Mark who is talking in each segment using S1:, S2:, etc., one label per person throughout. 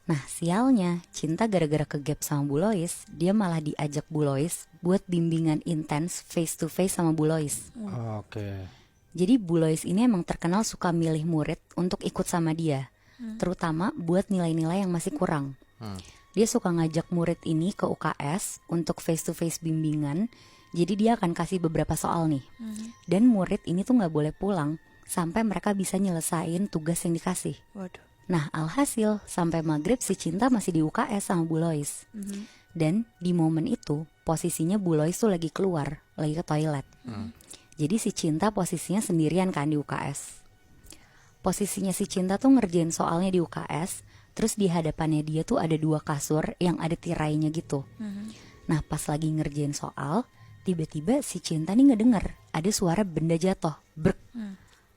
S1: Nah sialnya, Cinta gara-gara kegap sama Bu Lois, dia malah diajak Bu Lois buat bimbingan intens face to face sama Bu Lois.
S2: Oke.
S1: Jadi Bu Lois ini emang terkenal suka milih murid untuk ikut sama dia, terutama buat nilai-nilai yang masih kurang. Dia suka ngajak murid ini ke UKS untuk face to face bimbingan. Jadi dia akan kasih beberapa soal nih. Dan murid ini tuh gak boleh pulang sampai mereka bisa nyelesain tugas yang dikasih.
S3: Waduh.
S1: Nah alhasil sampai maghrib si Cinta masih di UKS sama Bu Lois. Dan di momen itu posisinya Bu Lois tuh lagi keluar, lagi ke toilet. Jadi si Cinta posisinya sendirian kan di UKS. Posisinya si Cinta tuh ngerjain soalnya di UKS. Terus di hadapannya dia tuh ada 2 kasur yang ada tirainya gitu. Nah pas lagi ngerjain soal, tiba-tiba si Cinta nih ngedenger ada suara benda jatuh, brek.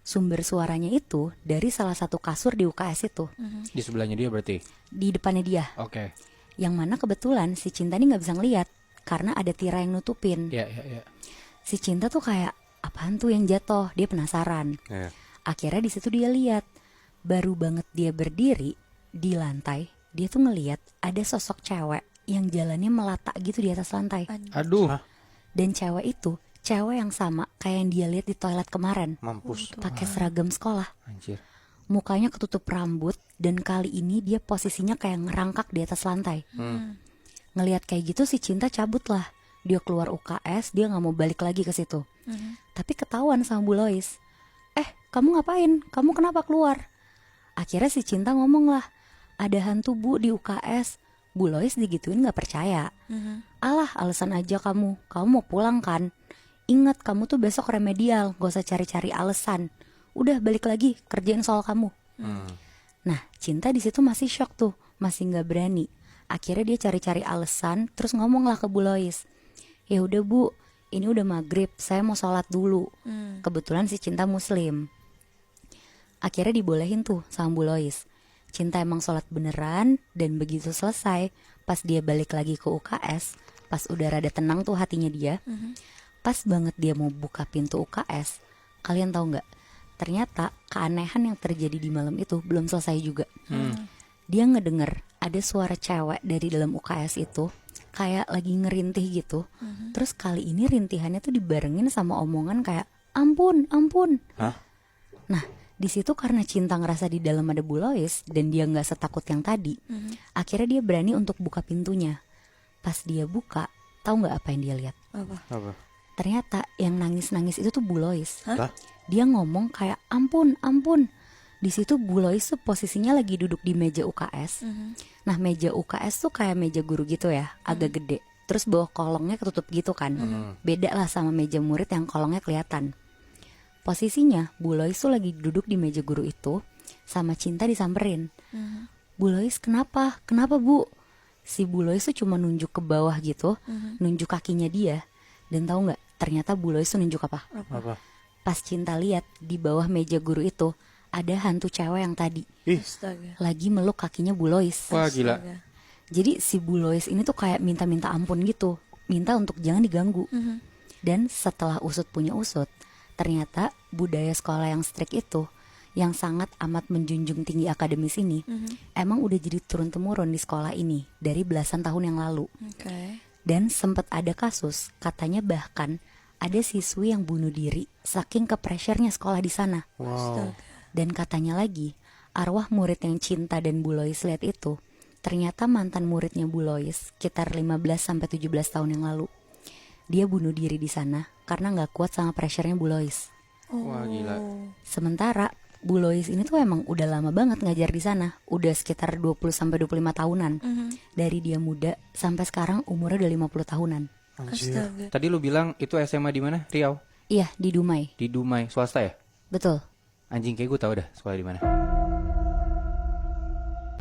S1: Sumber suaranya itu dari salah satu kasur di UKS itu.
S2: Di sebelahnya dia berarti?
S1: Di depannya dia.
S2: Oke.
S1: Yang mana kebetulan si Cinta nih gak bisa ngeliat karena ada tirai yang nutupin.
S2: Iya.
S1: Si Cinta tuh kayak, apaan tuh yang jatuh? Dia penasaran. Akhirnya di situ dia lihat, baru banget dia berdiri di lantai, dia tuh ngeliat ada sosok cewek yang jalannya melata gitu di atas lantai.
S2: Aduh.
S1: Dan cewek itu cewek yang sama kayak yang dia lihat di toilet kemarin.
S2: Mampus.
S1: Pakai seragam sekolah.
S2: Anjir.
S1: Mukanya ketutup rambut dan kali ini dia posisinya kayak ngerangkak di atas lantai. Ngelihat kayak gitu si Cinta cabut lah. Dia keluar UKS, dia nggak mau balik lagi ke situ. Tapi ketahuan sama Bu Lois. Kamu ngapain? Kamu kenapa keluar? Akhirnya si Cinta ngomong lah, ada hantu Bu di UKS. Bu Lois digituin nggak percaya. Alah, alasan aja kamu mau pulang kan? Ingat kamu tuh besok remedial, gak usah cari-cari alasan. Udah balik lagi kerjain soal kamu. Nah Cinta di situ masih shock tuh, masih nggak berani. Akhirnya dia cari-cari alasan, terus ngomong lah ke Bu Lois. Ya udah Bu, ini udah maghrib, saya mau sholat dulu. Kebetulan si Cinta muslim. Akhirnya dibolehin tuh sama Bu Lois. Cinta emang sholat beneran, dan begitu selesai, pas dia balik lagi ke UKS, pas udah rada tenang tuh hatinya dia, pas banget dia mau buka pintu UKS, kalian tahu nggak? Ternyata keanehan yang terjadi di malam itu belum selesai juga. Dia ngedenger ada suara cewek dari dalam UKS itu kayak lagi ngerintih gitu. Terus kali ini rintihannya tuh dibarengin sama omongan kayak ampun, ampun. Nah di situ karena Cinta ngerasa di dalam ada Bu Lois dan dia nggak setakut yang tadi, akhirnya dia berani untuk buka pintunya. Pas dia buka, tahu nggak apa yang dia lihat?
S2: Apa?
S1: Ternyata yang nangis-nangis itu tuh Bu Lois.
S2: Hah?
S1: Dia ngomong kayak ampun, ampun. Di situ Bu Lois tuh posisinya lagi duduk di meja UKS. Nah meja UKS tuh kayak meja guru gitu ya, agak gede. Terus bawah kolongnya ketutup gitu kan. Beda lah sama meja murid yang kolongnya kelihatan. Posisinya Bu Lois tuh lagi duduk di meja guru itu, sama Cinta disamperin. Bu Lois kenapa? Kenapa Bu? Si Bu Lois tuh cuma nunjuk ke bawah gitu, nunjuk kakinya dia. Dan tahu nggak? Ternyata Bu Lois tuh nunjuk apa?
S2: Apa?
S1: Pas Cinta lihat di bawah meja guru itu ada hantu cewek yang tadi
S3: Astaga.
S1: lagi meluk kakinya Bu Lois.
S2: Wah gila.
S1: Jadi si Bu Lois ini tuh kayak minta-minta ampun gitu, minta untuk jangan diganggu. Dan setelah usut punya usut, ternyata budaya sekolah yang strict itu, yang sangat amat menjunjung tinggi akademis ini, emang udah jadi turun-temurun di sekolah ini dari belasan tahun yang lalu. Dan sempat ada kasus, katanya bahkan ada siswi yang bunuh diri saking ke-pressure-nya sekolah di sana.
S2: Wow.
S1: Dan katanya lagi, arwah murid yang Cinta dan Bu Lois lihat itu, ternyata mantan muridnya Bu Lois sekitar 15-17 tahun yang lalu. Dia bunuh diri di sana karena gak kuat sama pressure-nya Bu Lois.
S2: Wah gila.
S1: Sementara Bu Lois ini tuh emang udah lama banget ngajar di sana, udah sekitar 20-25 tahunan. Dari dia muda sampai sekarang umurnya udah 50 tahunan.
S3: Astaga.
S2: Tadi lu bilang itu SMA di mana? Riau?
S1: Iya, di Dumai.
S2: Di Dumai, swasta ya?
S1: Betul.
S2: Anjing kayak gue tau dah sekolah di mana.